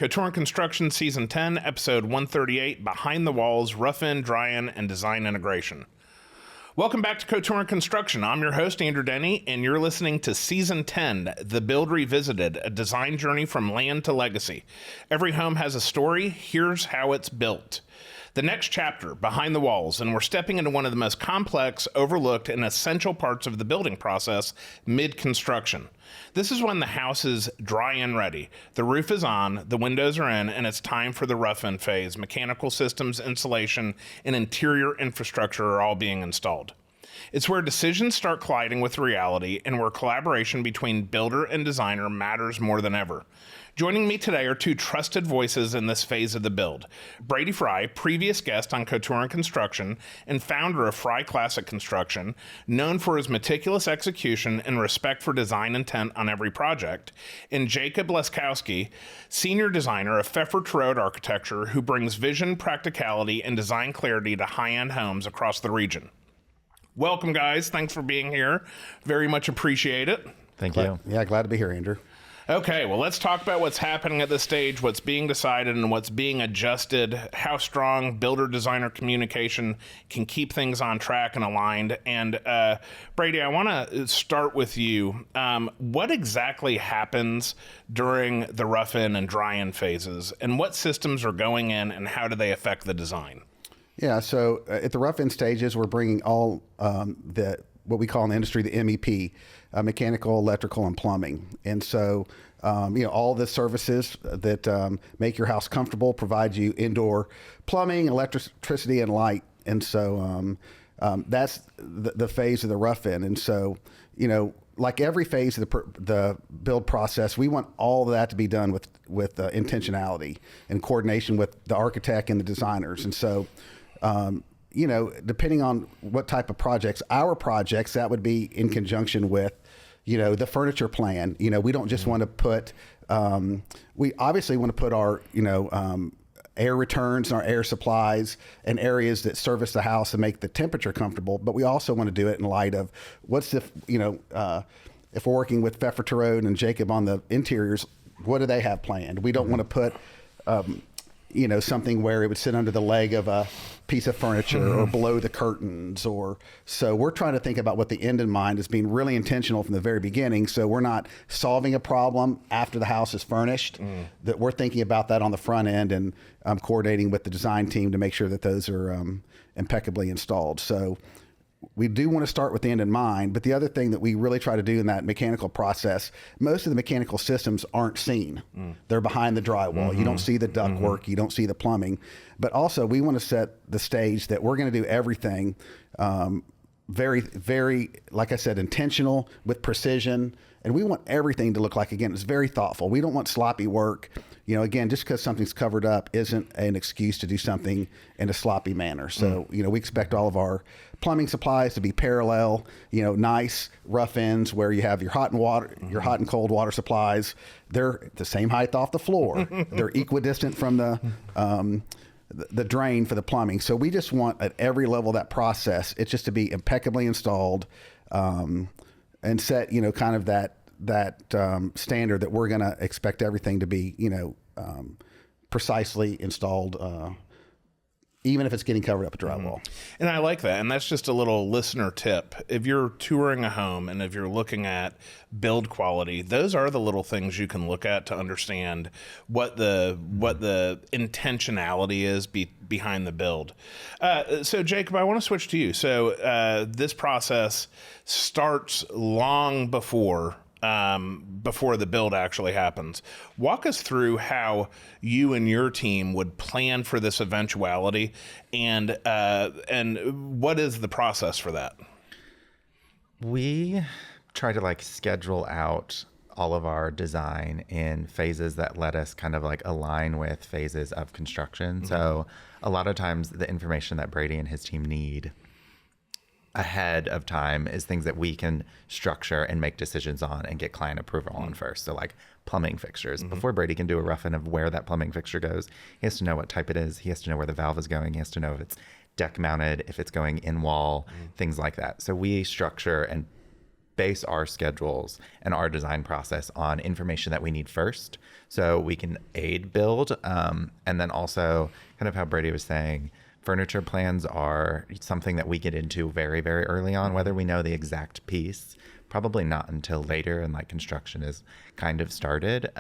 Couture Construction Season 10, Episode 138, Behind the Walls, Rough-In, Dry-In, and Design Integration. Welcome back to Couture Construction. I'm your host, Andrew Denny, and you're listening to Season 10, The Build Revisited, a design journey from land to legacy. Every home has a story. Here's how it's built. The next chapter, Behind the Walls, and we're stepping into one of the most complex, overlooked, and essential parts of the building process, mid-construction. This is when the house is dry and ready. The roof is on, the windows are in, and it's time for the rough-in phase. Mechanical systems, insulation, and interior infrastructure are all being installed. It's where decisions start colliding with reality and where collaboration between builder and designer matters more than ever. Joining me today are two trusted voices in this phase of the build. Brady Fry, previous guest on Couture Construction and founder of Fry Classic Construction, known for his meticulous execution and respect for design intent on every project, and Jacob Laskowski, senior designer of Pfeffer Road Architecture, who brings vision, practicality, and design clarity to high-end homes across the region. Welcome, guys. Thanks for being here. Very much appreciate it. Thank you. Yeah, glad to be here, Andrew. Okay, well, let's talk about what's happening at this stage, what's being decided, and what's being adjusted, how strong builder-designer communication can keep things on track and aligned. And Brady, I want to start with you. What exactly happens during the rough-in and dry-in phases, and what systems are going in, and how do they affect the design? Yeah, so at the rough-in stages, we're bringing all what we call in the industry the MEP, mechanical, electrical, and plumbing. And so, all the services that make your house comfortable, provide you indoor plumbing, electricity, and light. And so that's the phase of the rough-in. And so, like every phase of the build process, we want all of that to be done with intentionality and coordination with the architect and the designers. And so, depending on what type of projects, our projects, that would be in conjunction with, the furniture plan. We don't just want to put, we obviously want to put our, air returns and our air supplies and areas that service the house and make the temperature comfortable. But we also want to do it in light of what's if we're working with Pfeffer Road and Jacob on the interiors, what do they have planned? We don't want to put, something where it would sit under the leg of a piece of furniture or below the curtains, so we're trying to think about what the end in mind is, being really intentional from the very beginning. So we're not solving a problem after the house is furnished, that we're thinking about that on the front end and coordinating with the design team to make sure that those are impeccably installed. So we do want to start with the end in mind, but the other thing that we really try to do in that mechanical process, most of the mechanical systems aren't seen. They're behind the drywall. You don't see the ductwork, you don't see the plumbing, but also we want to set the stage that we're going to do everything very, very, like I said, intentional with precision. And we want everything to look like, again, it's very thoughtful. We don't want sloppy work. Again, just because something's covered up isn't an excuse to do something in a sloppy manner. So, we expect all of our plumbing supplies to be parallel, nice rough ends where you have your hot and cold water supplies. They're the same height off the floor. They're equidistant from the drain for the plumbing. So we just want at every level of that process, it's just to be impeccably installed and set, kind of that standard that we're going to expect everything to be, precisely installed, even if it's getting covered up with drywall. And I like that. And that's just a little listener tip. If you're touring a home and if you're looking at build quality, those are the little things you can look at to understand what the intentionality is behind the build. So Jacob, I want to switch to you. So this process starts long before the build actually happens. Walk us through how you and your team would plan for this eventuality, and what is the process for that? We try to schedule out all of our design in phases that let us kind of align with phases of construction. So a lot of times the information that Brady and his team need ahead of time is things that we can structure and make decisions on and get client approval on first. So plumbing fixtures. Before Brady can do a rough-in of where that plumbing fixture goes, he has to know what type it is. He has to know where the valve is going. He has to know if it's deck mounted, if it's going in wall, things like that. So we structure and base our schedules and our design process on information that we need first, so we can aid build. And then also, kind of how Brady was saying, furniture plans are something that we get into very, very early on, whether we know the exact piece, probably not until later and like construction is kind of started.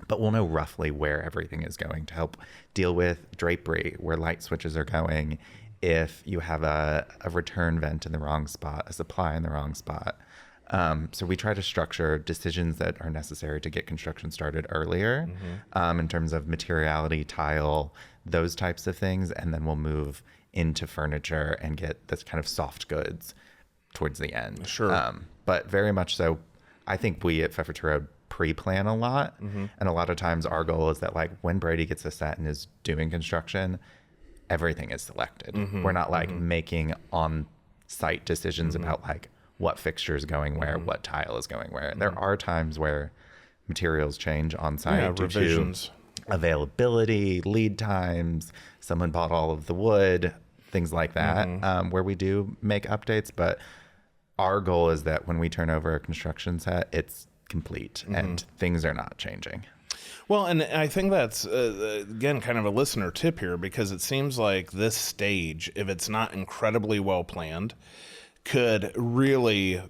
But we'll know roughly where everything is going to help deal with drapery, where light switches are going, if you have a return vent in the wrong spot, a supply in the wrong spot. So we try to structure decisions that are necessary to get construction started earlier, in terms of materiality, tile, those types of things. And then we'll move into furniture and get this kind of soft goods towards the end. Sure. But very much so, I think we at Pfefferton Road pre-plan a lot. And a lot of times our goal is that like when Brady gets a set and is doing construction, everything is selected. We're not like making on-site decisions about like what fixture is going where, what tile is going where. There are times where materials change on site due revisions. to availability, lead times, someone bought all of the wood, things like that, where we do make updates. But our goal is that when we turn over a construction set, it's complete and things are not changing. Well, and I think that's, again, kind of a listener tip here, because it seems like this stage, if it's not incredibly well planned, could really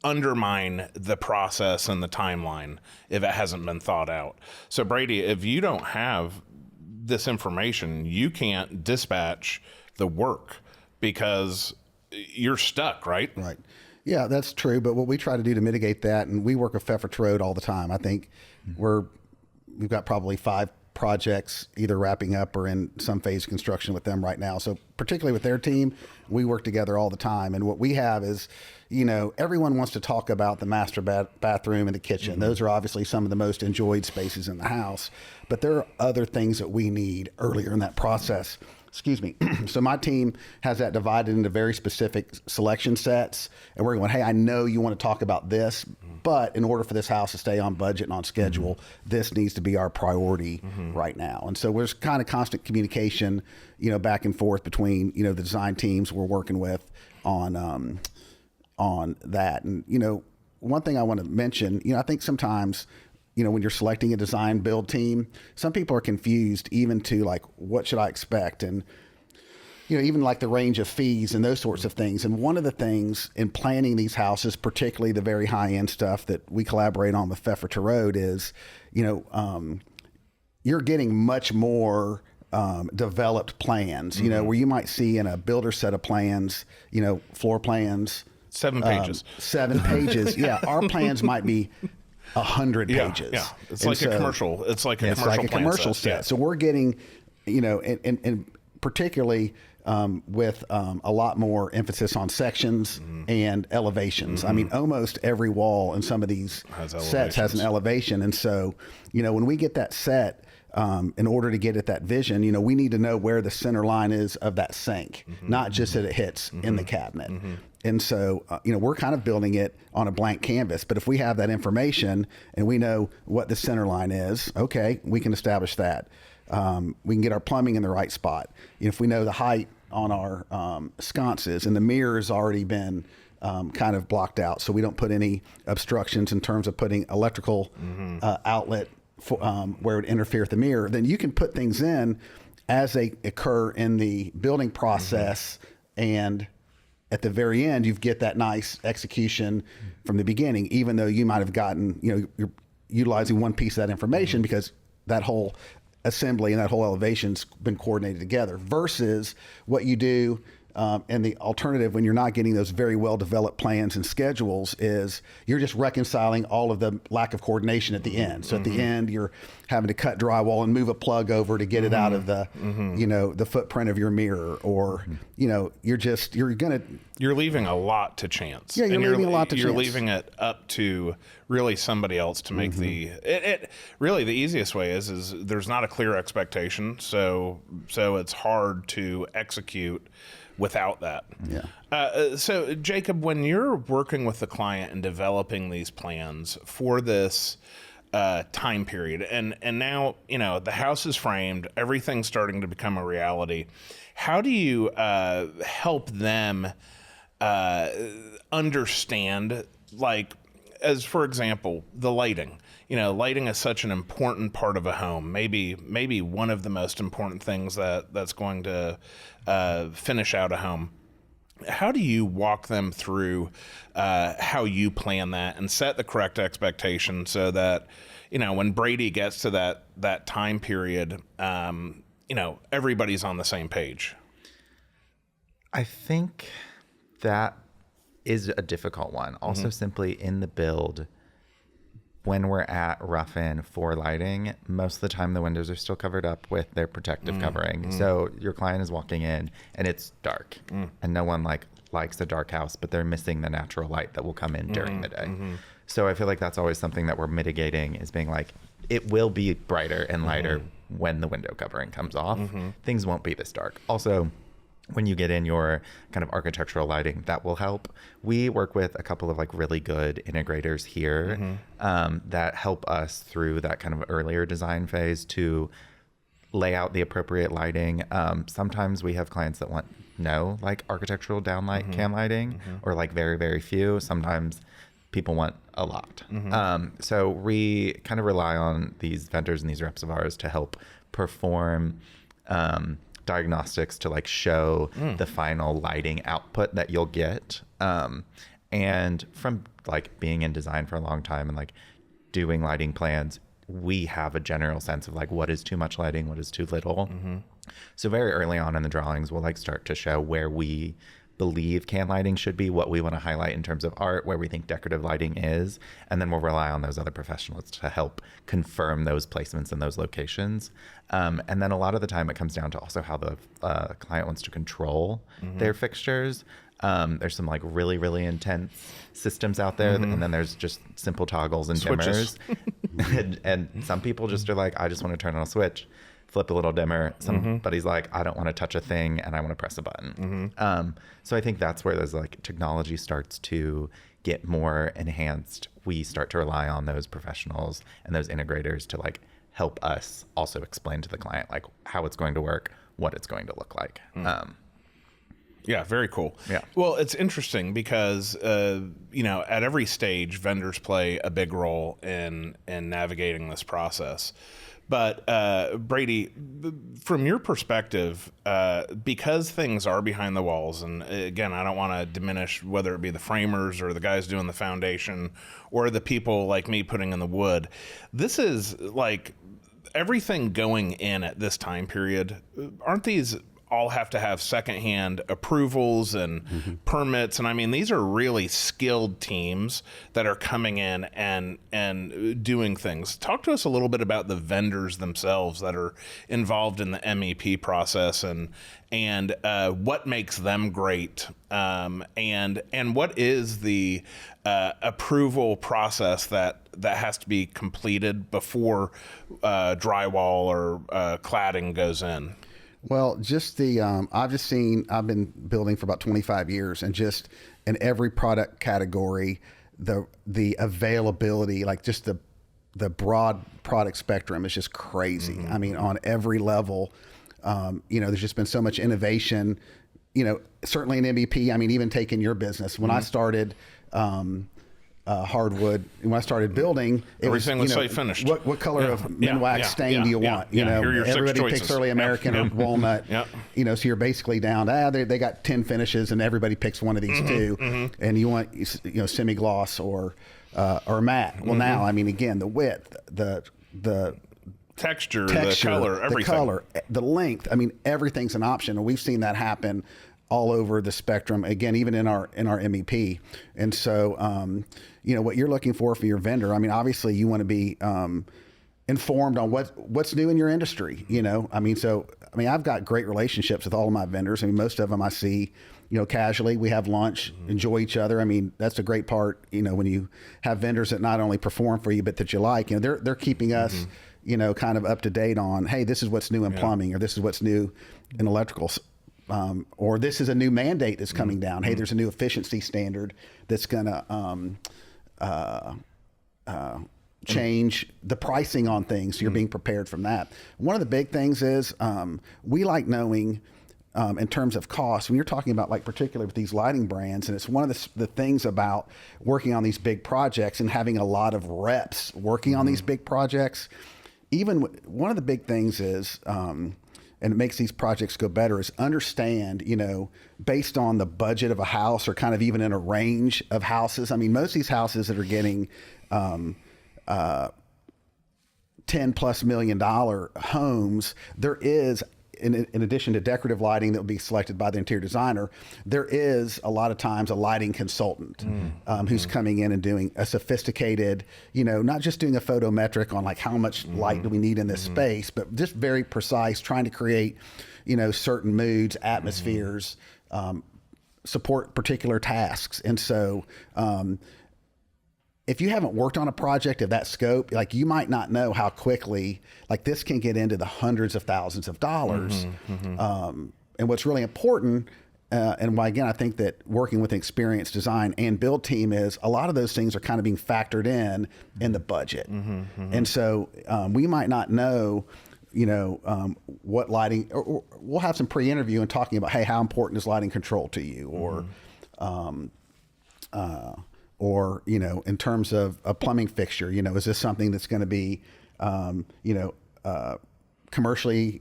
undermine the process and the timeline if it hasn't been thought out. So, Brady, if you don't have this information, you can't dispatch the work because you're stuck, right? Right. Yeah, that's true. But what we try to do to mitigate that, and we work with Pfefferton Road all the time. I think we've got probably 5 projects either wrapping up or in some phase of construction with them right now. So particularly with their team, we work together all the time. And what we have is, everyone wants to talk about the master bathroom and the kitchen. Those are obviously some of the most enjoyed spaces in the house. But there are other things that we need earlier in that process. Excuse me. So my team has that divided into very specific selection sets. And we're going, hey, I know you want to talk about this, but in order for this house to stay on budget and on schedule, this needs to be our priority right now. And so there's kind of constant communication, back and forth between, the design teams we're working with on that. And, one thing I want to mention, I think sometimes, when you're selecting a design build team, some people are confused even to like, what should I expect? And, even like the range of fees and those sorts of things. And one of the things in planning these houses, particularly the very high end stuff that we collaborate on with Pfefferton Road is, you're getting much more developed plans, where you might see in a builder set of plans, floor plans, 7 pages. 7 pages. Yeah. Our plans might be 100 pages. Yeah. It's like a commercial. It's like a commercial set. Yeah. So we're getting, and particularly with a lot more emphasis on sections and elevations. I mean, almost every wall in some of these sets has an elevation. And so, when we get that set, in order to get at that vision, we need to know where the center line is of that sink, not just that it hits in the cabinet. And so, we're kind of building it on a blank canvas. But if we have that information and we know what the center line is, okay, we can establish that. We can get our plumbing in the right spot. If we know the height on our sconces and the mirror has already been kind of blocked out, so we don't put any obstructions in terms of putting electrical outlet for, where it would interfere with the mirror, then you can put things in as they occur in the building process, and at the very end, you get that nice execution from the beginning, even though you might have gotten, you're utilizing one piece of that information because that whole assembly and that whole elevation's been coordinated together, versus what you do and the alternative when you're not getting those very well developed plans and schedules is you're just reconciling all of the lack of coordination at the end. So at the end, you're having to cut drywall and move a plug over to get it out of the, the footprint of your mirror, or, you're leaving a lot to chance. Yeah, you're leaving a lot to chance. You're leaving it up to really somebody else to make really the easiest way is there's not a clear expectation. So it's hard to execute without that. Yeah. So Jacob, when you're working with the client and developing these plans for this time period, and now, the house is framed, everything's starting to become a reality, how do you help them understand, like, as for example, the lighting. Lighting is such an important part of a home. Maybe one of the most important things that's going to finish out a home. How do you walk them through how you plan that and set the correct expectation so that, when Brady gets to that time period, everybody's on the same page? I think that is a difficult one. Also, simply in the build, when we're at rough-in for lighting, most of the time the windows are still covered up with their protective covering. So your client is walking in and it's dark, and no one likes a dark house, but they're missing the natural light that will come in during the day. So I feel like that's always something that we're mitigating, is being like, it will be brighter and lighter when the window covering comes off. Things won't be this dark. Also, when you get in your kind of architectural lighting, that will help. We work with a couple of really good integrators here that help us through that kind of earlier design phase to lay out the appropriate lighting. Sometimes we have clients that want no architectural downlight cam lighting, or very, very few. Sometimes people want a lot. So we kind of rely on these vendors and these reps of ours to help perform diagnostics to show the final lighting output that you'll get. And from being in design for a long time and doing lighting plans, we have a general sense of what is too much lighting, what is too little. So very early on in the drawings, we'll start to show where we believe can lighting should be, what we want to highlight in terms of art, where we think decorative lighting is, and then we'll rely on those other professionals to help confirm those placements in those locations. And then a lot of the time it comes down to also how the client wants to control their fixtures. There's some really, really intense systems out there, and then there's just simple toggles and Switches. dimmers. and some people just are I just want to turn on a switch, flip a little dimmer. Somebody's I don't want to touch a thing and I want to press a button. So I think that's where those technology starts to get more enhanced. We start to rely on those professionals and those integrators to help us also explain to the client how it's going to work, what it's going to look like. Yeah, very cool. Yeah. Well, it's interesting because, at every stage, vendors play a big role in navigating this process. But Brady, from your perspective, because things are behind the walls, and again, I don't want to diminish whether it be the framers or the guys doing the foundation or the people like me putting in the wood, this is everything going in at this time period. Aren't these all have to have secondhand approvals and permits? And I mean, these are really skilled teams that are coming in and doing things. Talk to us a little bit about the vendors themselves that are involved in the MEP process and what makes them great, and what is the approval process that has to be completed before drywall or cladding goes in. Well, just the I've been building for about 25 years, and just in every product category, the availability, just the broad product spectrum is just crazy. I mean, on every level, there's just been so much innovation. Certainly in MEP. I mean, even taking your business, when I started hardwood, and when I started building, everything was site finished. What color of Minwax stain do you want? Here are your everybody six picks choices. early American or walnut. So you're basically down. They got 10 finishes, and everybody picks one of these two, and you want semi gloss or matte. Well, now I mean, again, the width, the texture, the color, everything. The color, the length. I mean, everything's an option, and we've seen that happen all over the spectrum. Again, even in our MEP. And so, what you're looking for your vendor. I mean, obviously, you want to be informed on what's new in your industry. I mean, I've got great relationships with all of my vendors. I mean, most of them I see, casually. We have lunch, enjoy each other. I mean, that's a great part. When you have vendors that not only perform for you but that you like. They're keeping us. Kind of up to date on, hey, this is what's new in plumbing, or this is what's new in electrical, or this is a new mandate that's coming down. Hey, there's a new efficiency standard that's going to change the pricing on things. So you're being prepared from that. One of the big things is we like knowing in terms of cost, when you're talking about like particularly with these lighting brands, and it's one of the things about working on these big projects and having a lot of reps working on these big projects, even one of the big things is, and it makes these projects go better, is understand, based on the budget of a house or kind of even in a range of houses. I mean, most of these houses that are getting $10+ million homes, there is, in addition to decorative lighting that will be selected by the interior designer, there is a lot of times a lighting consultant who's coming in and doing a sophisticated, not just doing a photometric on like how much light do we need in this space, but just very precise, trying to create, certain moods, atmospheres, support particular tasks. And so, if you haven't worked on a project of that scope, like you might not know how quickly like this can get into the hundreds of thousands of dollars. And what's really important, and why again I think that working with an experienced design and build team is a lot of those things are kind of being factored in the budget. And so we might not know, what lighting, or we'll have some pre-interview and talking about, hey, how important is lighting control to you, or in terms of a plumbing fixture, is this something that's going to be, commercially,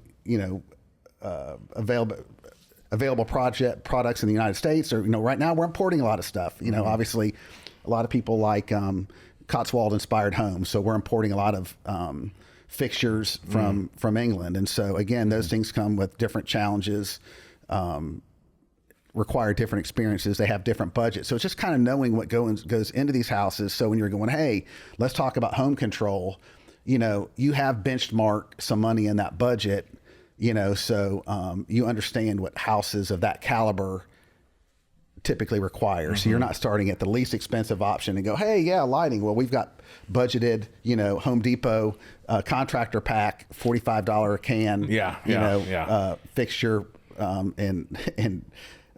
available products in the United States, or right now we're importing a lot of stuff. Obviously, a lot of people like Cotswold inspired homes, so we're importing a lot of fixtures from England, and so again, those things come with different challenges. Require different experiences. They have different budgets. So it's just kind of knowing what goes into these houses. So when you're going, hey, let's talk about home control, you have benchmarked some money in that budget, so you understand what houses of that caliber typically require. So you're not starting at the least expensive option and go, hey, yeah, lighting. Well, we've got budgeted, Home Depot contractor pack, $45 a can, fixture, and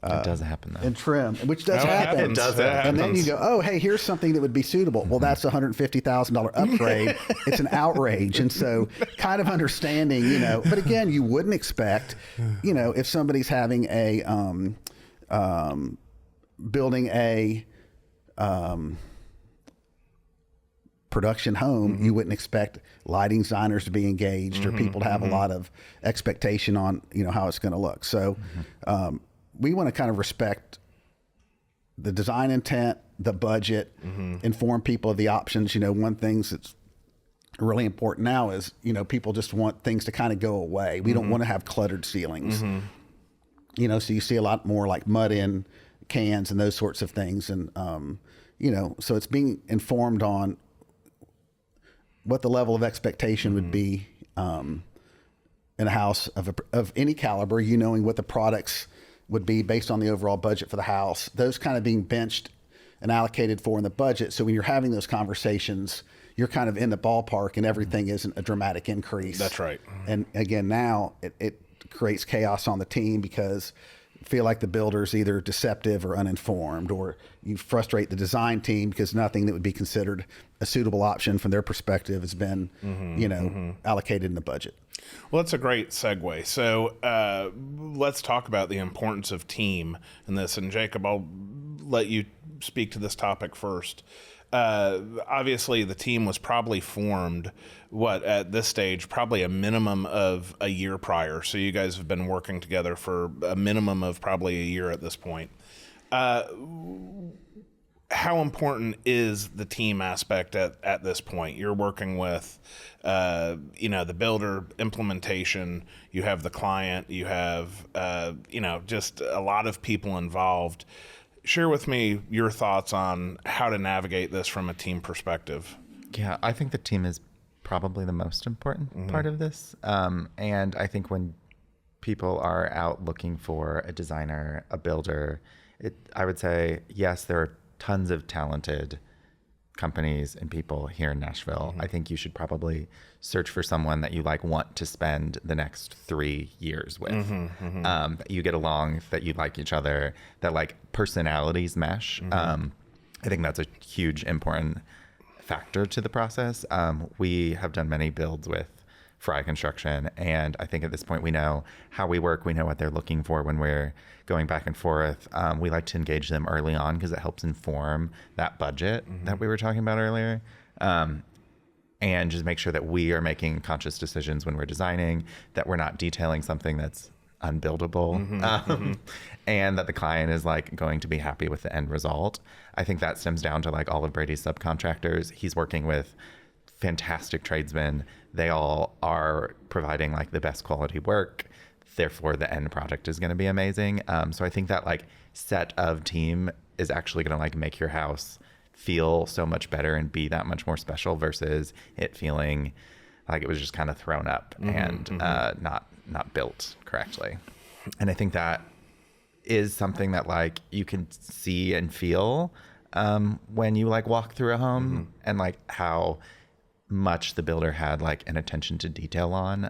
it does happen though. And trim, which does happen. It does happen. And then you go, oh, hey, here's something that would be suitable. Well, that's a $150,000 upgrade. It's an outrage. And so kind of understanding, but again, you wouldn't expect, if somebody's having a, building a, production home, you wouldn't expect lighting designers to be engaged or people to have a lot of expectation on, how it's going to look. So, we want to kind of respect the design intent, the budget, inform people of the options. One thing that's really important now is, people just want things to kind of go away. We don't want to have cluttered ceilings. So you see a lot more like mud in cans and those sorts of things. And, so it's being informed on what the level of expectation would be in a house of any caliber, knowing what the products would be based on the overall budget for the house, those kind of being benched and allocated for in the budget. So when you're having those conversations, you're kind of in the ballpark and everything isn't a dramatic increase. That's right. And again, now it creates chaos on the team because feel like the builder's either deceptive or uninformed, or you frustrate the design team because nothing that would be considered a suitable option from their perspective has been, allocated in the budget. Well, that's a great segue. So let's talk about the importance of team in this. And Jacob, I'll let you speak to this topic first. Obviously, the team was probably formed, at this stage, probably a minimum of a year prior. So you guys have been working together for a minimum of probably a year at this point. How important is the team aspect at this point? You're working with, the builder, implementation, you have the client, you have, just a lot of people involved. Share with me your thoughts on how to navigate this from a team perspective. Yeah, I think the team is probably the most important part of this. And I think when people are out looking for a designer, a builder, I would say, yes, there are tons of talented companies and people here in Nashville. I think you should probably search for someone that you want to spend the next 3 years with. That you get along, that you like each other, that personalities mesh. I think that's a huge important factor to the process. We have done many builds with Fry Construction. And I think at this point we know how we work. We know what they're looking for when we're going back and forth. We like to engage them early on because it helps inform that budget that we were talking about earlier. And just make sure that we are making conscious decisions when we're designing, that we're not detailing something that's unbuildable, and that the client is like going to be happy with the end result. I think that stems down to like all of Brady's subcontractors. He's working with fantastic tradesmen. They all are providing like the best quality work. Therefore, the end project is going to be amazing. So I think that like set of team is actually going to like make your house feel so much better and be that much more special versus it feeling like it was just kind of thrown up and not built correctly. And I think that is something that like you can see and feel when you like walk through a home and like how much the builder had like an attention to detail on.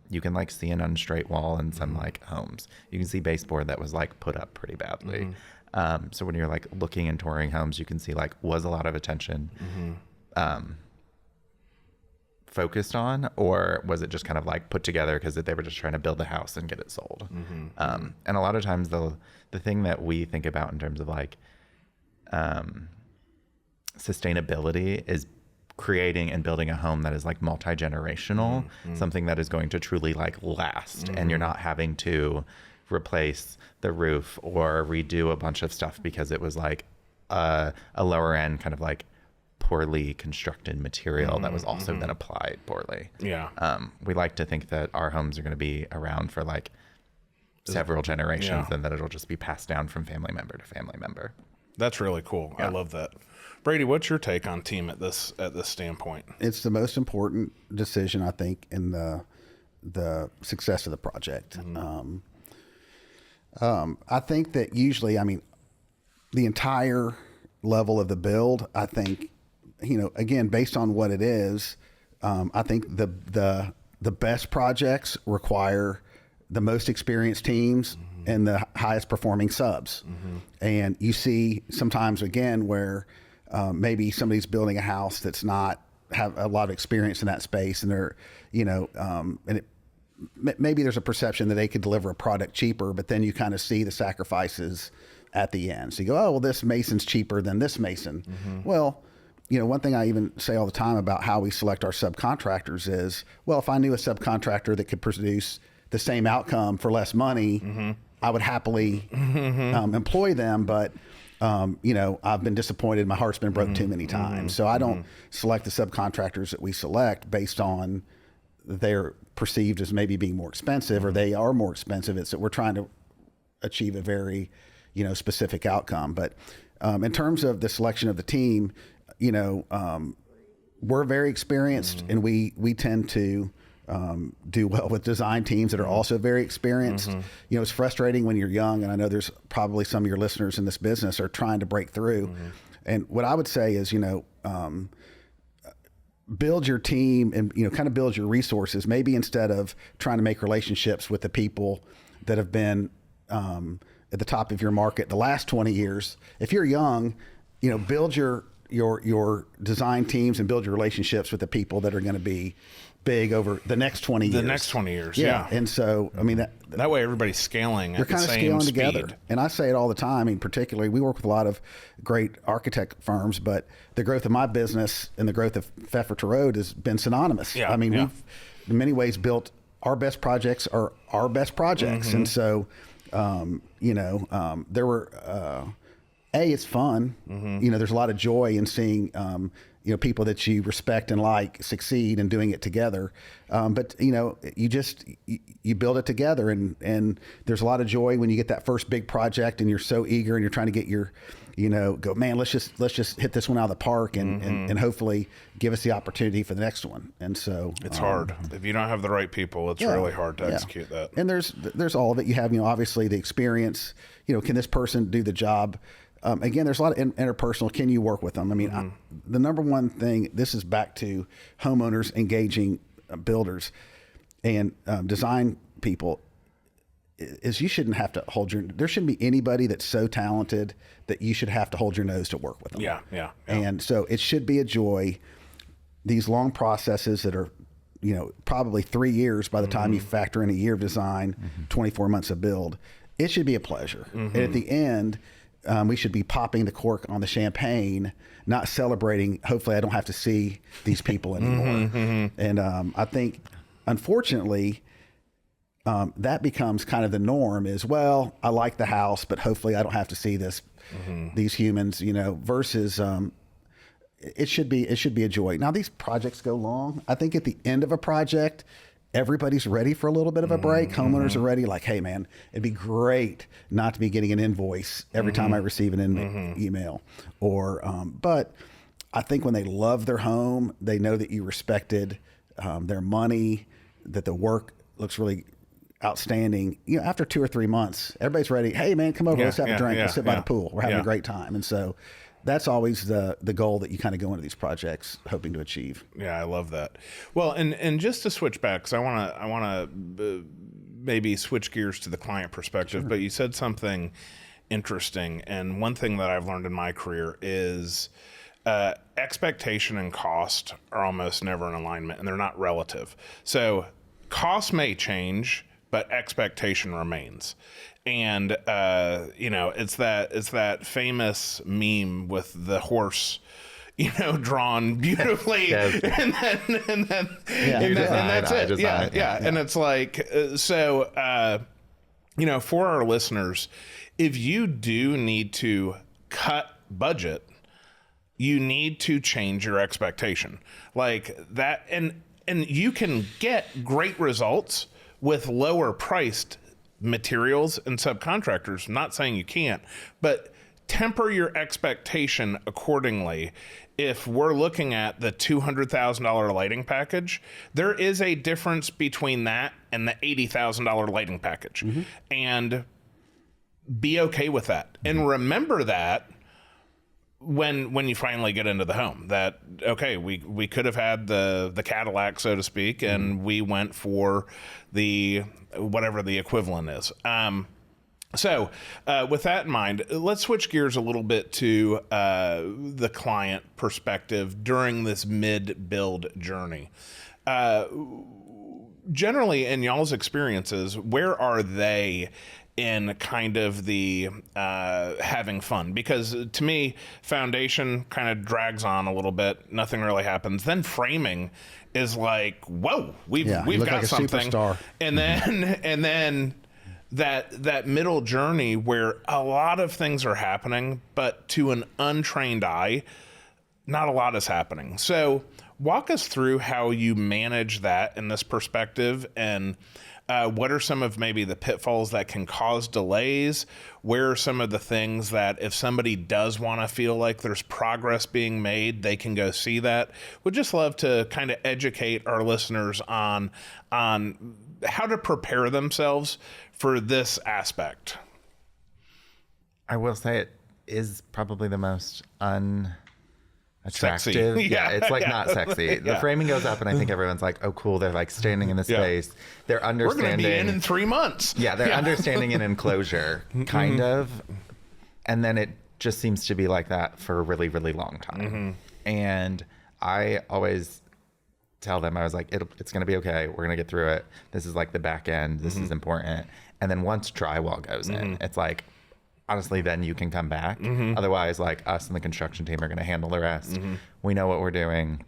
You can like see an unstraight wall in some like homes. You can see baseboard that was like put up pretty badly. So when you're like looking and touring homes, you can see like was a lot of attention focused on, or was it just kind of like put together because they were just trying to build the house and get it sold? And a lot of times the thing that we think about in terms of like sustainability is creating and building a home that is like multi-generational, something that is going to truly like last, and you're not having to replace the roof or redo a bunch of stuff because it was like a lower end kind of like poorly constructed material that was also then applied poorly. We like to think that our homes are going to be around for like several generations and that it'll just be passed down from family member to family member. That's really cool. I love that. Brady, what's your take on team at this standpoint? It's the most important decision, I think, in the success of the project. I think that usually, I mean, the entire level of the build, I think, you know, again, based on what it is, I think the best projects require the most experienced teams and the highest performing subs. And you see sometimes, again, where maybe somebody's building a house that's not have a lot of experience in that space, and they're, you know, and maybe there's a perception that they could deliver a product cheaper, but then you kind of see the sacrifices at the end. So you go, oh, well, this mason's cheaper than this mason. Well, you know, one thing I even say all the time about how we select our subcontractors is, well, if I knew a subcontractor that could produce the same outcome for less money, I would happily employ them. But, you know, I've been disappointed. My heart's been broke too many times. So I don't select the subcontractors that we select based on they're perceived as maybe being more expensive, or they are more expensive. It's that we're trying to achieve a very, you know, specific outcome. But in terms of the selection of the team, you know, we're very experienced, and we tend to do well with design teams that are also very experienced. You know, it's frustrating when you're young, and I know there's probably some of your listeners in this business are trying to break through. And what I would say is, you know, build your team and, you know, kind of build your resources. Maybe instead of trying to make relationships with the people that have been at the top of your market the last 20 years, if you're young, you know, build your design teams and build your relationships with the people that are going to be big over the next 20 years. The next 20 years, yeah. And so, I mean, that way everybody's scaling at the same speed. You're kind of scaling together. And I say it all the time. I mean, particularly, we work with a lot of great architect firms, but the growth of my business and the growth of Pfeffer to Road has been synonymous. I mean, we've in many ways built our best projects are our best projects. And so, you know, there were, it's fun. You know, there's a lot of joy in seeing, you know, people that you respect and like succeed and doing it together. But, you know, you build it together, and there's a lot of joy when you get that first big project and you're so eager and you're trying to get your, you know, go, man, let's just hit this one out of the park and hopefully give us the opportunity for the next one. And so it's hard. If you don't have the right people, it's really hard to execute that. And there's all of it. You have, you know, obviously the experience, you know, can this person do the job? Again, there's a lot of interpersonal. Can you work with them? I mean, the number one thing, this is back to homeowners engaging builders and design people, is you shouldn't have to there shouldn't be anybody that's so talented that you should have to hold your nose to work with them. Yeah. And so it should be a joy. These long processes that are probably 3 years by the time you factor in a year of design, 24 months of build. It should be a pleasure. And at the end, we should be popping the cork on the champagne, not celebrating. Hopefully I don't have to see these people anymore. And I think, unfortunately, that becomes kind of the norm is, well, I like the house, but hopefully I don't have to see these humans, versus it should be a joy. Now, these projects go long. I think at the end of a project, everybody's ready for a little bit of a break. Homeowners are ready. Like, hey, man, it'd be great not to be getting an invoice every time I receive an email. Or, but I think when they love their home, they know that you respected their money, that the work looks really outstanding. After 2 or 3 months, everybody's ready. Hey, man, come over. Let's have a drink. Let's sit by the pool. We're having a great time. And so that's always the goal that you kind of go into these projects hoping to achieve. Yeah, I love that. Well, and just to switch back, because I want to maybe switch gears to the client perspective, but you said something interesting. And one thing that I've learned in my career is expectation and cost are almost never in alignment, and they're not relative. So cost may change, but expectation remains. And it's that famous meme with the horse, drawn beautifully, and that's it. Yeah. And it's like, so for our listeners, if you do need to cut budget, you need to change your expectation like that, and you can get great results with lower priced materials and subcontractors. I'm not saying you can't, but temper your expectation accordingly. If we're looking at the $200,000 lighting package, there is a difference between that and the $80,000 lighting package. And be okay with that. And remember that when you finally get into the home, that okay, we could have had the Cadillac, so to speak, and we went for the whatever the equivalent is. So with that in mind, let's switch gears a little bit to the client perspective during this mid-build journey. Generally, in y'all's experiences, where are they in kind of the having fun? Because to me, foundation kind of drags on a little bit. Nothing really happens. Then framing is like, whoa, we've got like something. Superstar. And then that middle journey where a lot of things are happening, but to an untrained eye, not a lot is happening. So walk us through how you manage that in this perspective, and what are some of maybe the pitfalls that can cause delays? Where are some of the things that if somebody does want to feel like there's progress being made, they can go see that? We'd just love to kind of educate our listeners on how to prepare themselves for this aspect. I will say it is probably the most attractive. Sexy. Yeah, it's like not sexy. The framing goes up and I think everyone's like, oh cool, they're like standing in the space. They're understanding. We're going to be in 3 months. Yeah, they're understanding an enclosure, kind of. And then it just seems to be like that for a really, really long time. And I always tell them, I was like, it's going to be okay. We're going to get through it. This is like the back end. This is important. And then once drywall goes in, it's like, honestly, then you can come back. Otherwise, like us and the construction team are going to handle the rest. We know what we're doing.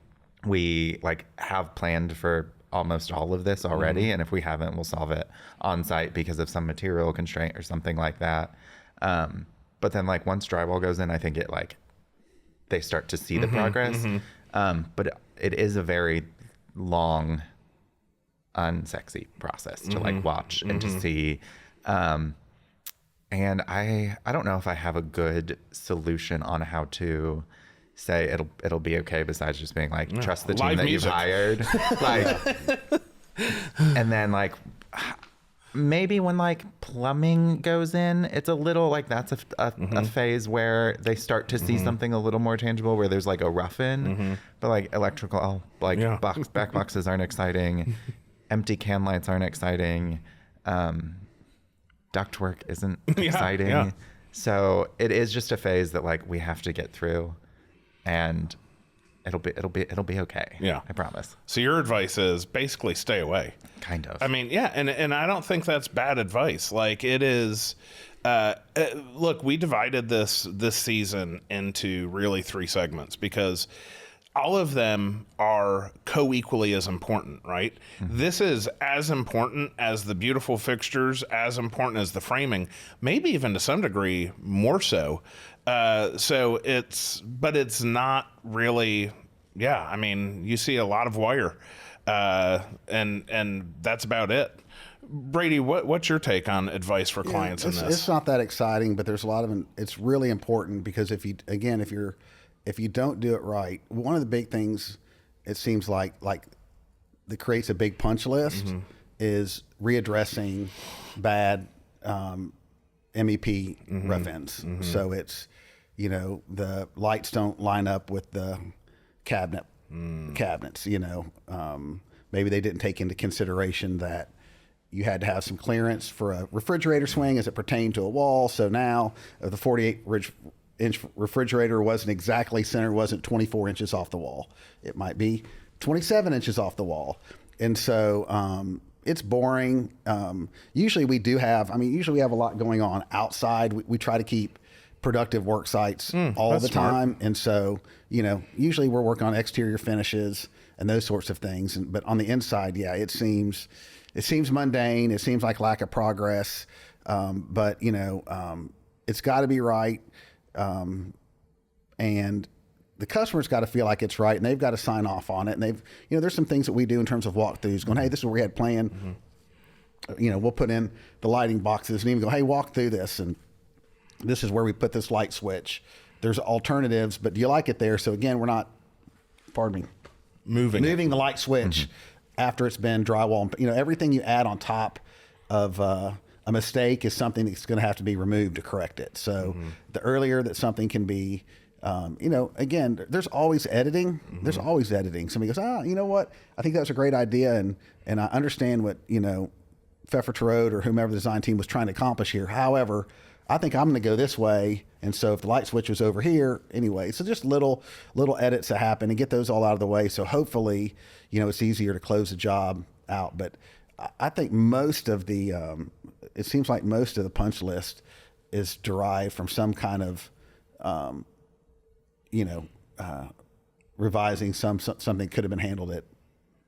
We like have planned for almost all of this already. And if we haven't, we'll solve it on site because of some material constraint or something like that. But then like once drywall goes in, I think it like, they start to see the progress. But it is a very long, unsexy process to like watch and to see. And I don't know if I have a good solution on how to say it'll be okay besides just being like, trust the team that you've hired. Like, and then like maybe when like plumbing goes in, it's a little like that's a phase where they start to see something a little more tangible where there's like a rough-in, but like electrical, like back boxes aren't exciting. Empty can lights aren't exciting. Ductwork isn't exciting. So it is just a phase that like we have to get through. And it'll be okay. Yeah. I promise. So your advice is basically stay away. Kind of. I mean, yeah, and I don't think that's bad advice. Like it is. Look, we divided this season into really 3 segments because all of them are co-equally as important, right? Mm-hmm. This is as important as the beautiful fixtures, as important as the framing, maybe even to some degree more so. But it's not really, yeah, I mean, you see a lot of wire, and that's about it. Brady, what's your take on advice for clients in this? It's not that exciting, but there's a lot of, it's really important because if you don't do it right, one of the big things it seems like that creates a big punch list mm-hmm. is readdressing bad MEP mm-hmm. rough ends. Mm-hmm. So it's, the lights don't line up with the cabinets, maybe they didn't take into consideration that you had to have some clearance for a refrigerator swing as it pertained to a wall. So now the 48-inch refrigerator wasn't exactly centered, wasn't 24 inches off the wall. It might be 27 inches off the wall. And so it's boring. Usually we have a lot going on outside. We try to keep productive work sites all the time. And so, usually we're working on exterior finishes and those sorts of things. But on the inside, yeah, it seems mundane. It seems like lack of progress. But it's got to be right. And the customer's got to feel like it's right, and they've got to sign off on it. And there's some things that we do in terms of walkthroughs going, hey, this is what we had planned. Mm-hmm. We'll put in the lighting boxes and even go, hey, walk through this. And this is where we put this light switch. There's alternatives, but do you like it there? So again, we're not, moving the light switch mm-hmm. after it's been drywall. Everything you add on top of a mistake is something that's going to have to be removed to correct it. So mm-hmm. the earlier that something can be, again, there's always editing. Mm-hmm. There's always editing. Somebody goes, you know what? I think that was a great idea. And I understand what, Pfeffer Tarot or whomever the design team was trying to accomplish here. However, I think I'm going to go this way. And so if the light switch was over here anyway, so just little edits that happen and get those all out of the way. So hopefully, it's easier to close the job out. But I think most of the, it seems like most of the punch list is derived from some kind of, revising something could have been handled at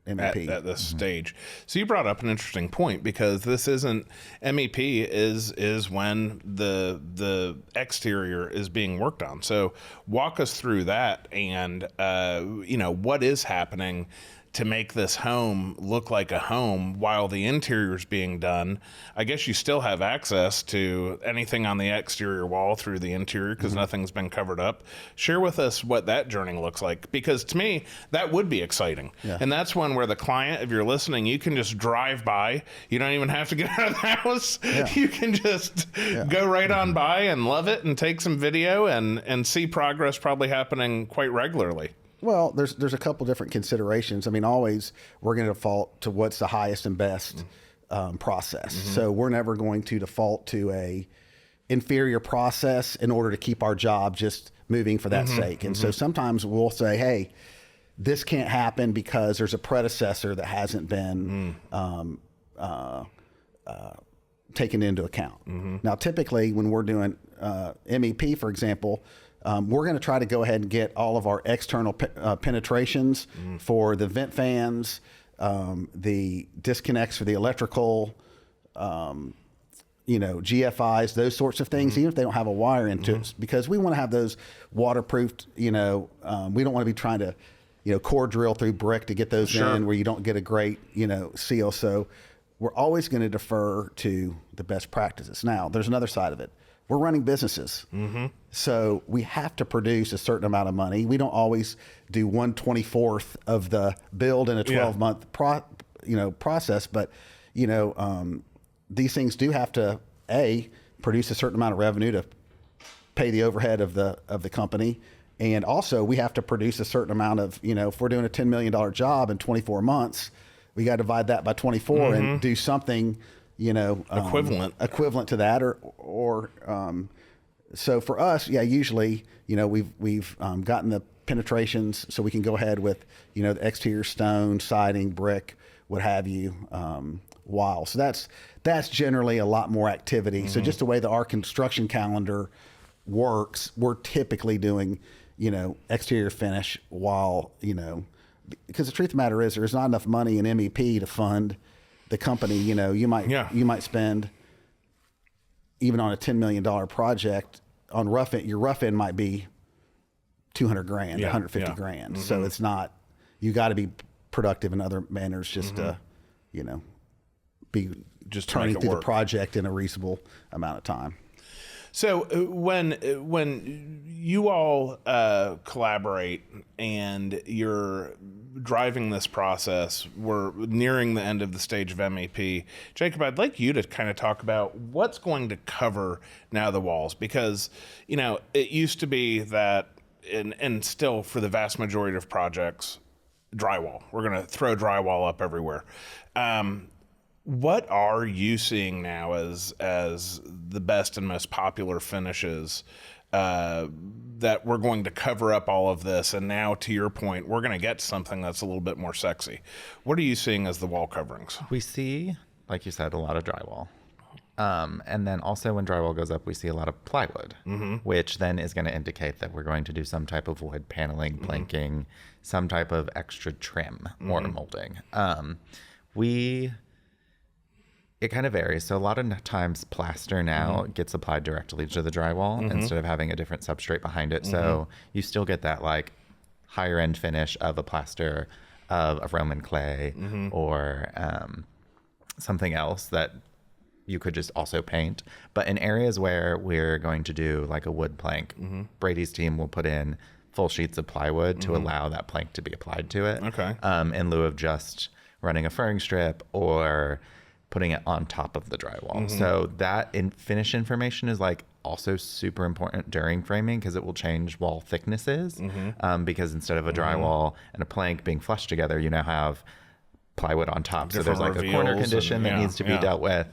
MEP. At this mm-hmm. stage. So you brought up an interesting point because this isn't MEP is when the exterior is being worked on. So walk us through that and what is happening to make this home look like a home while the interior is being done. I guess you still have access to anything on the exterior wall through the interior because mm-hmm. nothing's been covered up. Share with us what that journey looks like, because to me, that would be exciting. Yeah. And that's one where the client, if you're listening, you can just drive by. You don't even have to get out of the house. Yeah. You can just go right on mm-hmm. by and love it and take some video and see progress probably happening quite regularly. Well, there's a couple different considerations. I mean, always we're going to default to what's the highest and best process. Mm-hmm. So we're never going to default to a inferior process in order to keep our job just moving for that mm-hmm. sake. And mm-hmm. so sometimes we'll say, hey, this can't happen because there's a predecessor that hasn't been taken into account. Mm-hmm. Now, typically when we're doing MEP, for example, we're going to try to go ahead and get all of our external penetrations for the vent fans, the disconnects for the electrical, GFIs, those sorts of things, even if they don't have a wire into it, because we want to have those waterproofed, we don't want to be trying to, core drill through brick to get those in where you don't get a great, seal. So we're always going to defer to the best practices. Now, there's another side of it. We're running businesses. Mm-hmm. So we have to produce a certain amount of money. We don't always do 1/24 of the build in a 12-month process, but these things do have to produce a certain amount of revenue to pay the overhead of the company, and also we have to produce a certain amount of if we're doing a $10 million job in 24 months, we got to divide that by 24 mm-hmm. and do something equivalent to that, or so for us, usually, we've gotten the penetrations, so we can go ahead with, the exterior stone, siding, brick, what have you, wall. So that's generally a lot more activity. So just the way that our construction calendar works, we're typically doing, exterior finish while, because the truth of the matter is there's not enough money in MEP to fund the company. You might spend, even on a $10 million project, on your rough end might be $200,000, $150,000. So it's not, you got to be productive in other manners just to, be just turning through the project in a reasonable amount of time. So when you all collaborate and you're driving this process, we're nearing the end of the stage of MEP. Jacob, I'd like you to kind of talk about what's going to cover now the walls, because, it used to be that, and still for the vast majority of projects, drywall. We're going to throw drywall up everywhere. What are you seeing now as the best and most popular finishes that we're going to cover up all of this? And now, to your point, we're going to get something that's a little bit more sexy. What are you seeing as the wall coverings? We see, like you said, a lot of drywall. And then also when drywall goes up, we see a lot of plywood, which then is going to indicate that we're going to do some type of wood paneling, planking, some type of extra trim or molding. It kind of varies. So a lot of times plaster now gets applied directly to the drywall instead of having a different substrate behind it. So you still get that like higher end finish of a plaster of a Roman clay or something else that you could just also paint. But in areas where we're going to do like a wood plank, Brady's team will put in full sheets of plywood to allow that plank to be applied to it. Okay. In lieu of just running a furring strip or putting it on top of the drywall. So that finish information is like also super important during framing, because it will change wall thicknesses. Because instead of a drywall and a plank being flushed together, you now have plywood on top. So there's like a corner condition that needs to be dealt with.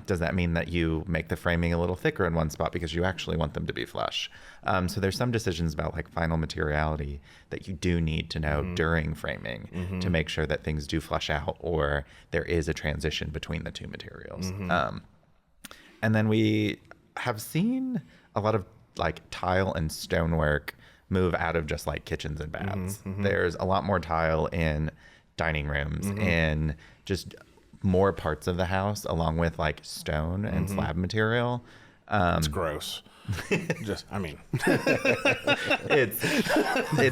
Does that mean that you make the framing a little thicker in one spot because you actually want them to be flush? So there's some decisions about like final materiality that you do need to know during framing to make sure that things do flush out or there is a transition between the two materials. And then we have seen a lot of like tile and stonework move out of just like kitchens and baths. There's a lot more tile in dining rooms, in just more parts of the house, along with like stone and slab material. It's gross. It's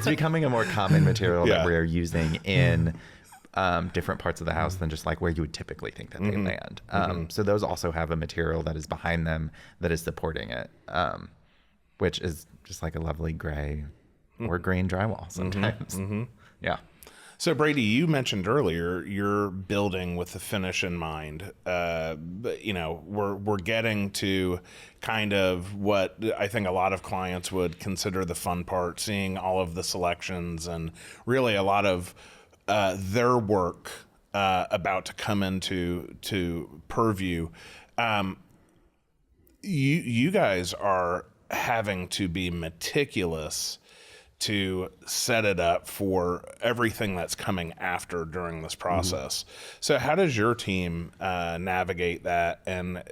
becoming a more common material that we're using in different parts of the house than just like where you would typically think that they land. So those also have a material that is behind them that is supporting it, which is just like a lovely gray or green drywall sometimes. Yeah. So Brady, you mentioned earlier you're building with the finish in mind. But we're getting to kind of what I think a lot of clients would consider the fun part, seeing all of the selections and really a lot of their work about to come into purview. You guys are having to be meticulous to set it up for everything that's coming after during this process. So how does your team navigate that, and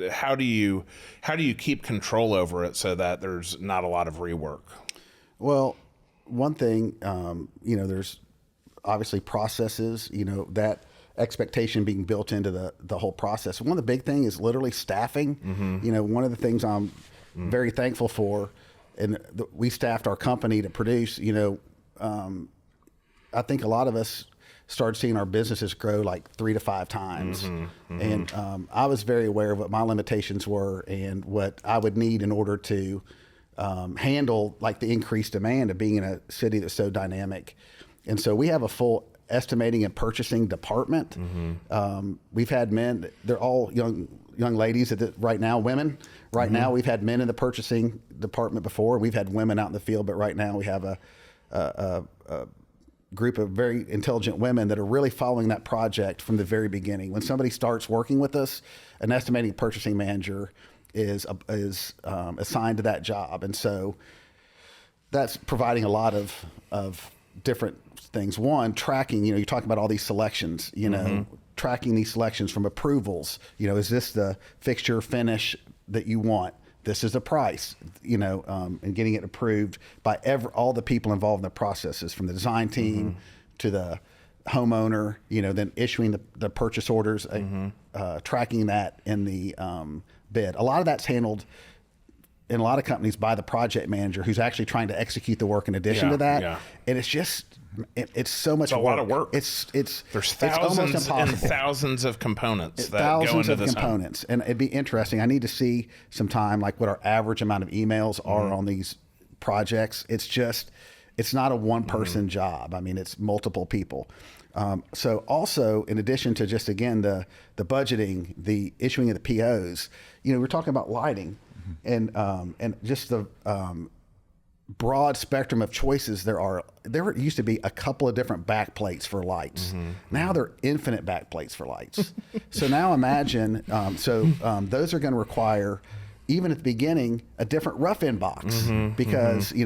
how do you keep control over it so that there's not a lot of rework? Well, one thing, there's obviously processes, that expectation being built into the whole process. One of the big things is literally staffing. One of the things I'm very thankful for, and we staffed our company to produce, I think a lot of us started seeing our businesses grow like 3 to 5 times. And I was very aware of what my limitations were and what I would need in order to handle like the increased demand of being in a city that's so dynamic. And so we have a full estimating and purchasing department. We've had men, they're all young ladies right now, women. Right now, we've had men in the purchasing department before. We've had women out in the field, but right now we have a group of very intelligent women that are really following that project from the very beginning. When somebody starts working with us, an estimating purchasing manager is assigned to that job. And so that's providing a lot of different things. One, tracking, you're talking about all these selections, tracking these selections from approvals. Is this the fixture finish that you want? This is a price, and getting it approved by all the people involved in the processes, from the design team to the homeowner, then issuing the purchase orders, tracking that in the bid. A lot of that's handled in a lot of companies by the project manager, who's actually trying to execute the work in addition to that. Yeah. And it's just, it's so much work. A lot of work. There's thousands and thousands of components that go into this components. And it'd be interesting. I need to see sometime like what our average amount of emails are on these projects. It's not a one person job. I mean, it's multiple people. So also, in addition to just, again, the budgeting, the issuing of the POs, we're talking about lighting and just the broad spectrum of choices there used to be a couple of different back plates for lights. Now there are infinite back plates for lights. So now imagine, those are going to require, even at the beginning, a different rough end box because, you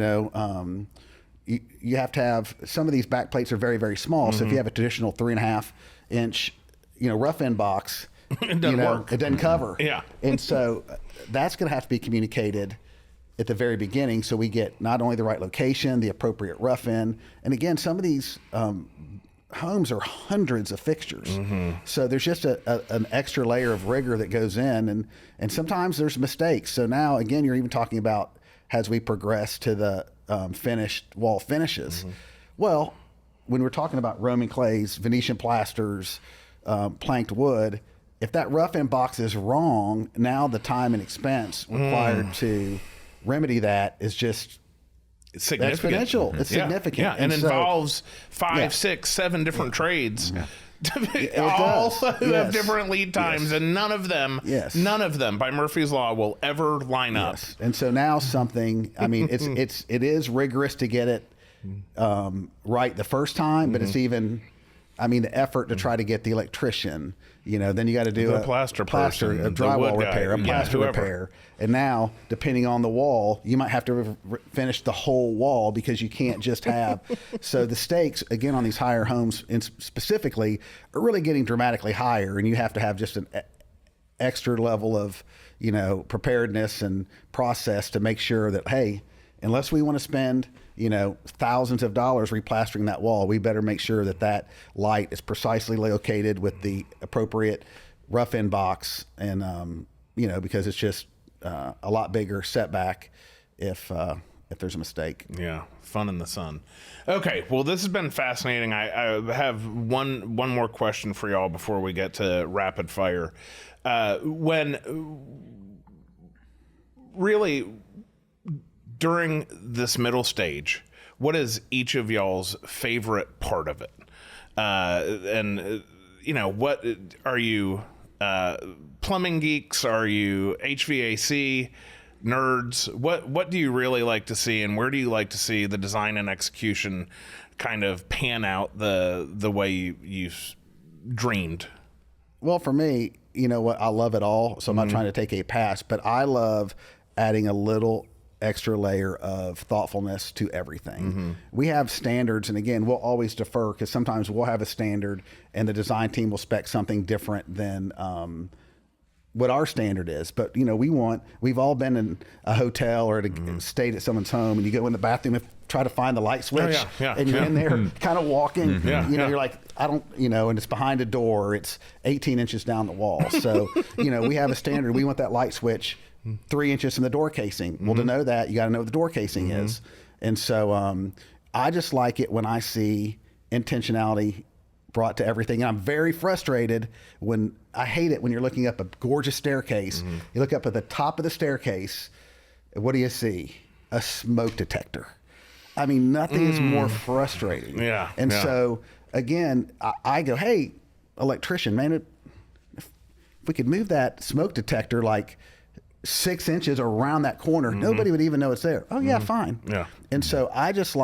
have to have, some of these back plates are very, very small. So if you have a traditional 3.5 inch, rough end box, it doesn't work. It doesn't cover. Yeah. And so that's going to have to be communicated at the very beginning, so we get not only the right location, the appropriate rough end. And again, some of these homes are hundreds of fixtures. So there's just an extra layer of rigor that goes in, and sometimes there's mistakes. So now, again, you're even talking about, as we progress to the finished wall finishes. Well, when we're talking about Roman clays, Venetian plasters, planked wood, if that rough end box is wrong, now the time and expense required to remedy that is just significant. Exponential. It's significant. Yeah, and involves 5, 6, 7 different trades. All have different lead times, and none of them by Murphy's Law will ever line up. And so now something, I mean, it is rigorous to get it right the first time, but it's even, I mean, the effort to try to get the electrician, then you got to do a plaster, a drywall repair, a plaster repair. And now, depending on the wall, you might have to finish the whole wall because you can't just have. So the stakes, again, on these higher homes specifically, are really getting dramatically higher. And you have to have just an extra level of, preparedness and process to make sure that, hey, unless we want to spend, thousands of dollars replastering that wall, we better make sure that light is precisely located with the appropriate rough end box. And, because it's just a lot bigger setback if there's a mistake. Yeah. Fun in the sun. Okay. Well, this has been fascinating. I have one more question for y'all before we get to rapid fire. During this middle stage, what is each of y'all's favorite part of it? What are you, plumbing geeks? Are you HVAC nerds? What do you really like to see, and where do you like to see the design and execution kind of pan out the way you dreamed? Well, for me, I love it all, so I'm not trying to take a pass, but I love adding a little extra layer of thoughtfulness to everything. We have standards, and again, we'll always defer because sometimes we'll have a standard and the design team will spec something different than what our standard is. But we've all been in a hotel or stayed at someone's home, and you go in the bathroom and try to find the light switch, and you're in there kind of walking, you're like, I don't, and it's behind a door, it's 18 inches down the wall. So, we have a standard. We want that light switch 3 inches from the door casing. Well, to know that, you got to know what the door casing is. And so I just like it when I see intentionality brought to everything. And I'm very frustrated I hate it when you're looking up a gorgeous staircase. You look up at the top of the staircase, what do you see? A smoke detector. I mean, nothing is more frustrating. And so, again, I go, hey, electrician, man, if we could move that smoke detector like 6 inches around that corner, nobody would even know it's there. Oh, yeah, fine. And so I just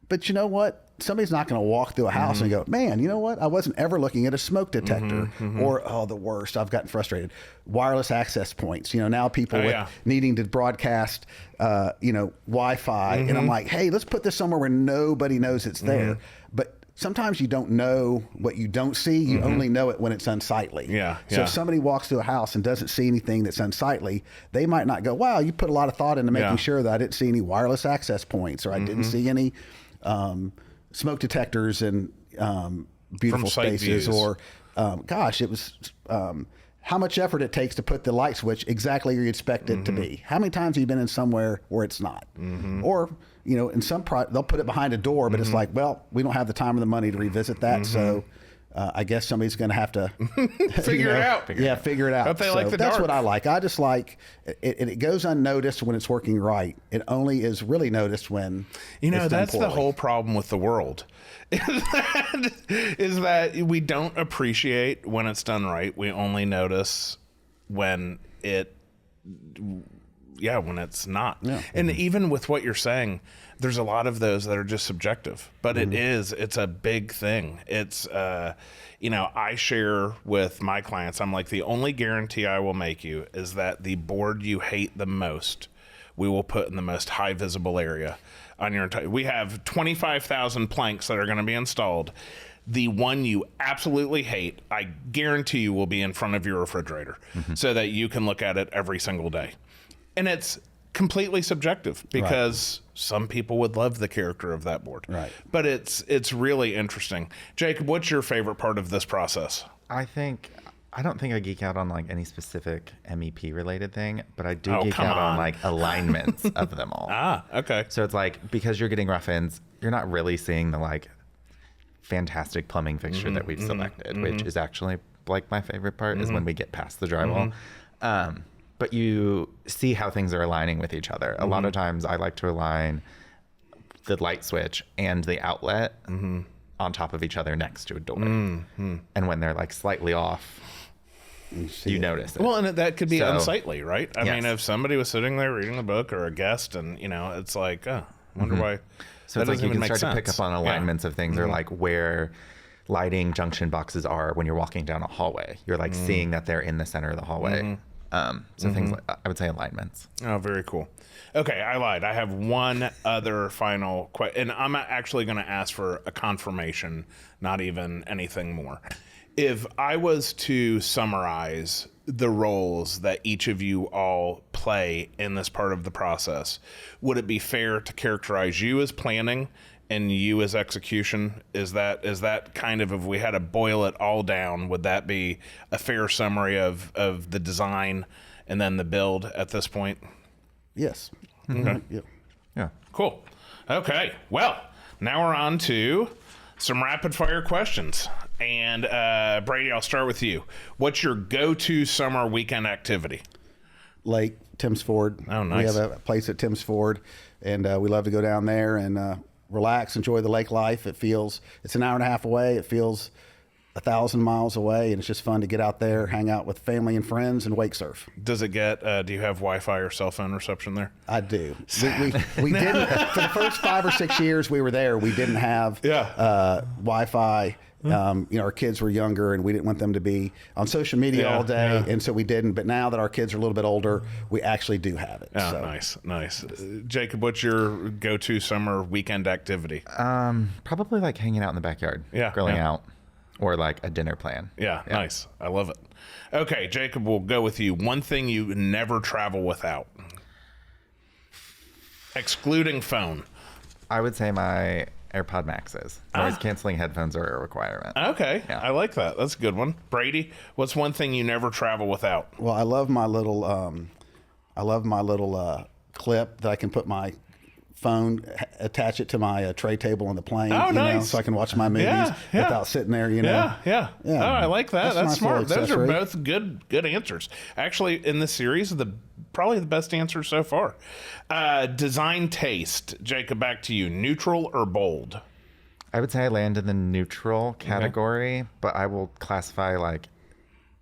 but you know what? somebody's not going to walk through a house and go, man, you know what? I wasn't ever looking at a smoke detector or, the worst. I've gotten frustrated. Wireless access points. Now people needing to broadcast, Wi-Fi. And I'm like, hey, let's put this somewhere where nobody knows it's there. But sometimes you don't know what you don't see. You only know it when it's unsightly. So if somebody walks through a house and doesn't see anything that's unsightly, they might not go, wow, you put a lot of thought into making sure that I didn't see any wireless access points, or I didn't see any smoke detectors in beautiful spaces, or it was how much effort it takes to put the light switch exactly where you expect it to be. How many times have you been in somewhere where it's not? Or in some they'll put it behind a door, but it's like, well, we don't have the time or the money to revisit that, so I guess somebody's going to have to figure it out. Figure it out. Hope they like the that's dark. what I like. I just like it. It goes unnoticed when it's working right. It only is really noticed when it's done that's poorly. the whole problem with the world. is that we don't appreciate when it's done right. We only notice when when it's not. And even with what you're saying, there's a lot of those that are just subjective, but it's a big thing. It's, I share with my clients, I'm like, the only guarantee I will make you is that the board you hate the most, we will put in the most high visible area on your entire. We have 25,000 planks that are going to be installed. The one you absolutely hate, I guarantee you will be in front of your refrigerator so that you can look at it every single day. And it's completely subjective because some people would love the character of that board. Right. But it's really interesting. Jacob, what's your favorite part of this process? I don't think I geek out on like any specific MEP related thing, but I do geek out on like alignments of them all. Okay. So it's like, because you're getting rough ends, you're not really seeing the like fantastic plumbing fixture that we've selected, which is actually like my favorite part is when we get past the drywall. But you see how things are aligning with each other. A lot of times I like to align the light switch and the outlet on top of each other next to a door. And when they're like slightly off, you notice it. Well, and that could be unsightly, right? I Yes. mean, if somebody was sitting there reading a book or a guest and, it's like, I wonder why. So it's like you can start to pick up on alignments of things or like where lighting junction boxes are when you're walking down a hallway. You're like seeing that they're in the center of the hallway. So things like, I would say alignments. Oh, very cool. Okay, I lied. I have one other final question, and I'm actually going to ask for a confirmation, not even anything more. If I was to summarize the roles that each of you all play in this part of the process, would it be fair to characterize you as planning and you as execution? Is that kind of, if we had to boil it all down, would that be a fair summary of the design and then the build at this point? Yes. Okay. Yeah. Cool. Okay. Well, now we're on to some rapid fire questions. And Brady, I'll start with you. What's your go-to summer weekend activity? Lake, Timms Ford. Oh, nice. We have a place at Timms Ford, and we love to go down there and relax, enjoy the lake life. It's an hour and a half away. It feels 1,000 miles away, and it's just fun to get out there, hang out with family and friends, and wake surf. Does it get, do you have Wi-Fi or cell phone reception there? I do. We didn't, for the first 5 or 6 years we were there, we didn't have Wi-Fi. Our kids were younger, and we didn't want them to be on social media all day, and so we didn't. But now that our kids are a little bit older, we actually do have it. Oh, so. nice. Jacob, what's your go-to summer weekend activity? Probably like hanging out in the backyard, grilling out, or like a dinner plan. Yeah, nice. I love it. Okay, Jacob, we'll go with you. One thing you never travel without, excluding phone. I would say my AirPod Maxes. Noise canceling headphones are a requirement. Okay, Yeah. I like that. That's a good one. Brady, what's one thing you never travel without? Well, I love my little clip that I can put my phone, attach it to my tray table on the plane. Oh, nice. So I can watch my movies without sitting there. Yeah. Oh, I like that. That's a nice smart. little Those are accessory. both good answers. Actually, in this series, probably the best answers so far. Design taste. Jacob, back to you. Neutral or bold? I would say I land in the neutral category, but I will classify like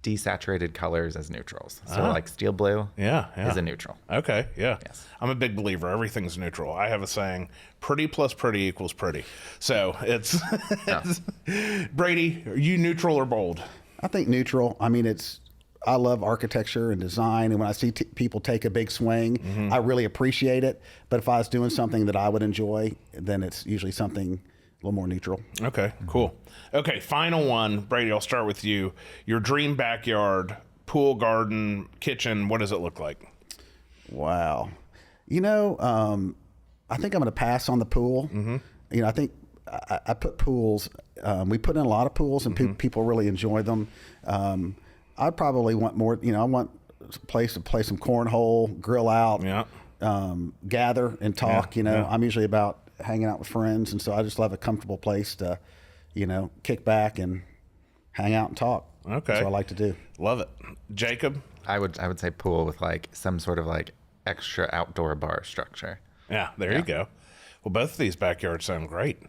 desaturated colors as neutrals. So like steel blue is a neutral. Okay, yeah. Yes. I'm a big believer. Everything's neutral. I have a saying, pretty plus pretty equals pretty. So it's, Brady, are you neutral or bold? I think neutral. I mean, I love architecture and design, and when I see people take a big swing, I really appreciate it. But if I was doing something that I would enjoy, then it's usually something a little more neutral. Okay, cool. Okay, final one. Brady, I'll start with you. Your dream backyard, pool, garden, kitchen, what does it look like? Wow. I think I'm going to pass on the pool. I think I put pools. We put in a lot of pools, and people really enjoy them. I'd probably want more. I want a place to play some cornhole, grill out, gather and talk. I'm usually about hanging out with friends, and so I just love a comfortable place to, kick back and hang out and talk. Okay, that's what I like to do. Love it, Jacob. I would say pool with like some sort of like extra outdoor bar structure. Yeah, there you go. Well, both of these backyards sound great.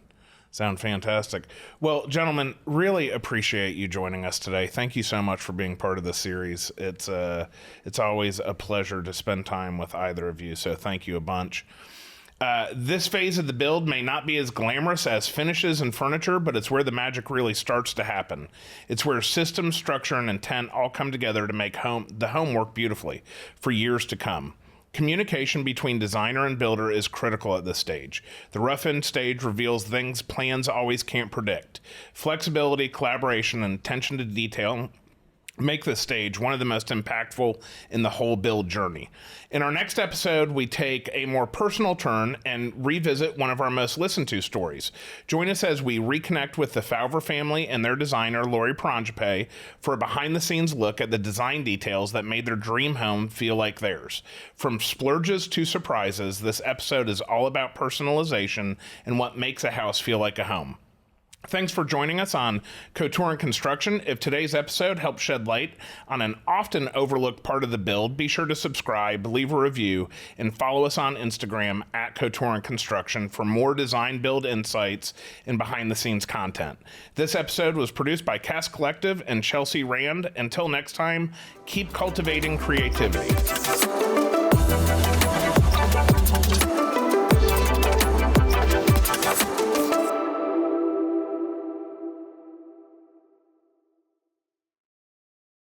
Sound fantastic. Well, gentlemen, really appreciate you joining us today. Thank you so much for being part of the series. It's always a pleasure to spend time with either of you, so thank you a bunch. This phase of the build may not be as glamorous as finishes and furniture, but it's where the magic really starts to happen. It's where system, structure, and intent all come together to make the home work beautifully for years to come. Communication between designer and builder is critical at this stage. The rough-in stage reveals things plans always can't predict. Flexibility, collaboration, and attention to detail make this stage one of the most impactful in the whole build journey. In our next episode, we take a more personal turn and revisit one of our most listened to stories. Join us as we reconnect with the Fowler family and their designer, Lori Pranjape, for a behind-the-scenes look at the design details that made their dream home feel like theirs. From splurges to surprises, this episode is all about personalization and what makes a house feel like a home. Thanks for joining us on Couture Construction. If today's episode helped shed light on an often overlooked part of the build, be sure to subscribe, leave a review, and follow us on Instagram at Couture Construction for more design build insights and behind-the-scenes content. This episode was produced by Cass Collective and Chelsea Rand. Until next time, keep cultivating creativity.